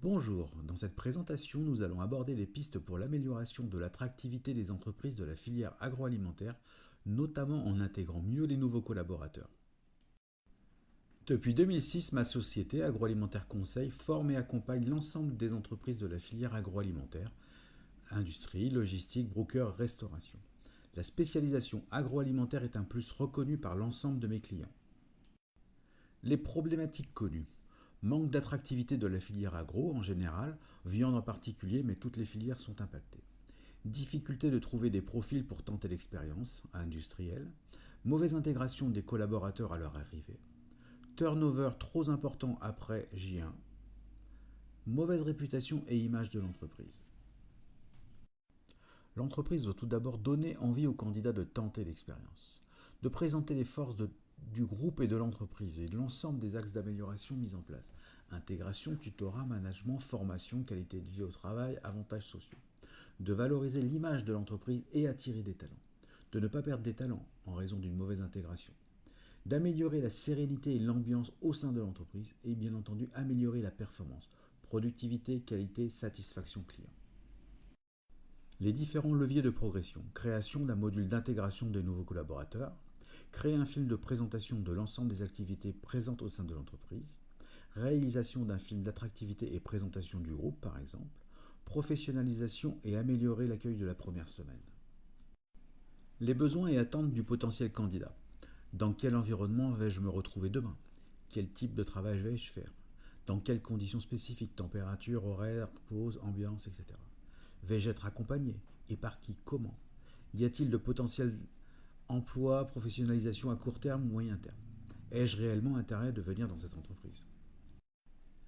Bonjour, dans cette présentation, nous allons aborder des pistes pour l'amélioration de l'attractivité des entreprises de la filière agroalimentaire, notamment en intégrant mieux les nouveaux collaborateurs. Depuis 2006, ma société, Agroalimentaire Conseil, forme et accompagne l'ensemble des entreprises de la filière agroalimentaire, industrie, logistique, broker, restauration. La spécialisation agroalimentaire est un plus reconnu par l'ensemble de mes clients. Les problématiques connues. Manque d'attractivité de la filière agro en général, viande en particulier, mais toutes les filières sont impactées. Difficulté de trouver des profils pour tenter l'expérience, industrielle. Mauvaise intégration des collaborateurs à leur arrivée. Turnover trop important après J1. Mauvaise réputation et image de l'entreprise. L'entreprise doit tout d'abord donner envie aux candidats de tenter l'expérience, de présenter les forces du groupe et de l'entreprise et de l'ensemble des axes d'amélioration mis en place. Intégration, tutorat, management, formation, qualité de vie au travail, avantages sociaux. De valoriser l'image de l'entreprise et attirer des talents. De ne pas perdre des talents en raison d'une mauvaise intégration. D'améliorer la sérénité et l'ambiance au sein de l'entreprise et bien entendu améliorer la performance, productivité, qualité, satisfaction client. Les différents leviers de progression. Création d'un module d'intégration de nouveaux collaborateurs. Créer un film de présentation de l'ensemble des activités présentes au sein de l'entreprise. Réalisation d'un film d'attractivité et présentation du groupe, par exemple. Professionnalisation et améliorer l'accueil de la première semaine. Les besoins et attentes du potentiel candidat. Dans quel environnement vais-je me retrouver demain? Quel type de travail vais-je faire? Dans quelles conditions spécifiques? Température, horaire, pause, ambiance, etc. Vais-je être accompagné? Et par qui? Comment? Y a-t-il de potentiel emploi, professionnalisation à court terme ou moyen terme? Ai-je réellement intérêt de venir dans cette entreprise?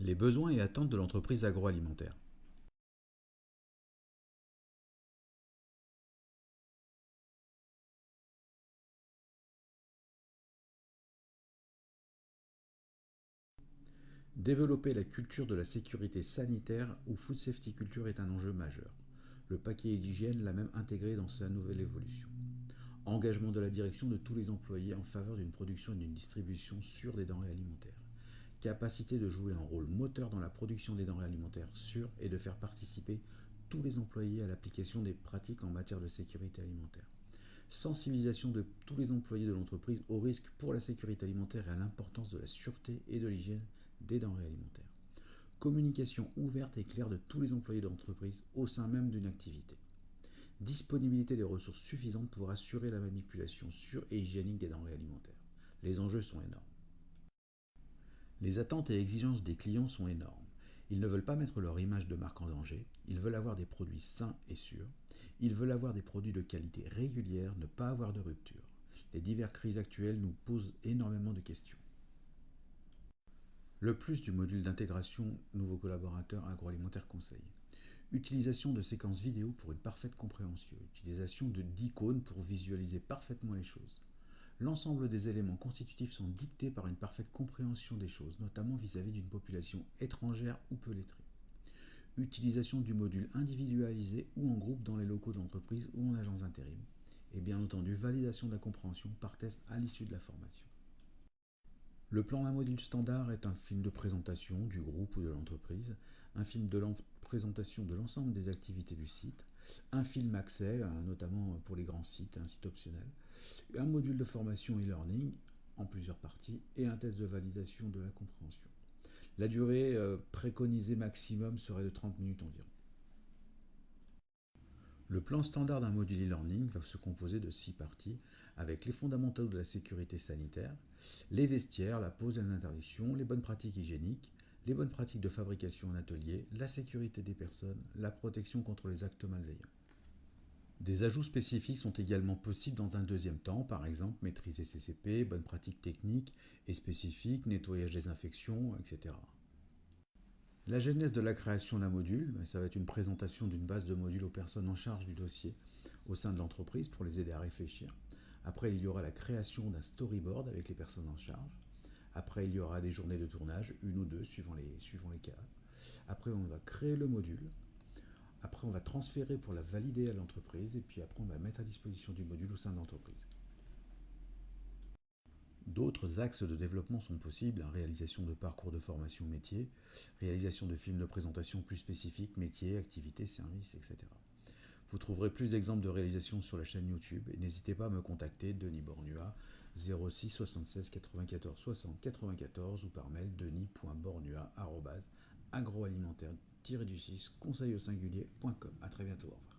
Les besoins et attentes de l'entreprise agroalimentaire. Développer la culture de la sécurité sanitaire ou food safety culture est un enjeu majeur. Le paquet et l'hygiène l'a même intégré dans sa nouvelle évolution. Engagement de la direction de tous les employés en faveur d'une production et d'une distribution sûre des denrées alimentaires. Capacité de jouer un rôle moteur dans la production des denrées alimentaires sûres et de faire participer tous les employés à l'application des pratiques en matière de sécurité alimentaire. Sensibilisation de tous les employés de l'entreprise aux risques pour la sécurité alimentaire et à l'importance de la sûreté et de l'hygiène des denrées alimentaires. Communication ouverte et claire de tous les employés de l'entreprise au sein même d'une activité. Disponibilité des ressources suffisantes pour assurer la manipulation sûre et hygiénique des denrées alimentaires. Les enjeux sont énormes. Les attentes et exigences des clients sont énormes. Ils ne veulent pas mettre leur image de marque en danger, ils veulent avoir des produits sains et sûrs, ils veulent avoir des produits de qualité régulière, ne pas avoir de rupture. Les diverses crises actuelles nous posent énormément de questions. Le plus du module d'intégration nouveaux collaborateurs agroalimentaire conseil. Utilisation de séquences vidéo pour une parfaite compréhension. Utilisation d'icônes pour visualiser parfaitement les choses. L'ensemble des éléments constitutifs sont dictés par une parfaite compréhension des choses, notamment vis-à-vis d'une population étrangère ou peu lettrée. Utilisation du module individualisé ou en groupe dans les locaux de l'entreprise ou en agence d'intérim. Et bien entendu, validation de la compréhension par test à l'issue de la formation. Le plan d'un module standard est un film de présentation du groupe ou de l'entreprise, un film de présentation de l'ensemble des activités du site, un film accès, notamment pour les grands sites, un site optionnel, un module de formation e-learning en plusieurs parties et un test de validation de la compréhension. La durée préconisée maximum serait de 30 minutes environ. Le plan standard d'un module e-learning va se composer de 6 parties, avec les fondamentaux de la sécurité sanitaire, les vestiaires, la pause et l'interdiction, les bonnes pratiques hygiéniques, les bonnes pratiques de fabrication en atelier, la sécurité des personnes, la protection contre les actes malveillants. Des ajouts spécifiques sont également possibles dans un deuxième temps, par exemple maîtriser CCP, bonnes pratiques techniques et spécifiques, nettoyage des infections, etc. La genèse de la création d'un module, ça va être une présentation d'une base de modules aux personnes en charge du dossier au sein de l'entreprise pour les aider à réfléchir. Après, il y aura la création d'un storyboard avec les personnes en charge. Après, il y aura des journées de tournage, une ou deux, suivant les cas. Après, on va créer le module. Après, on va transférer pour la valider à l'entreprise. Et puis après, on va mettre à disposition du module au sein de l'entreprise. D'autres axes de développement sont possibles, hein, réalisation de parcours de formation métier, réalisation de films de présentation plus spécifiques, métiers, activités, services, etc. Vous trouverez plus d'exemples de réalisation sur la chaîne YouTube et n'hésitez pas à me contacter, Denis Bornua, 06 76 94 60 94 ou par mail denis.bornua@agroalimentaire-du6 conseil au singulier.com. A très bientôt. Au revoir.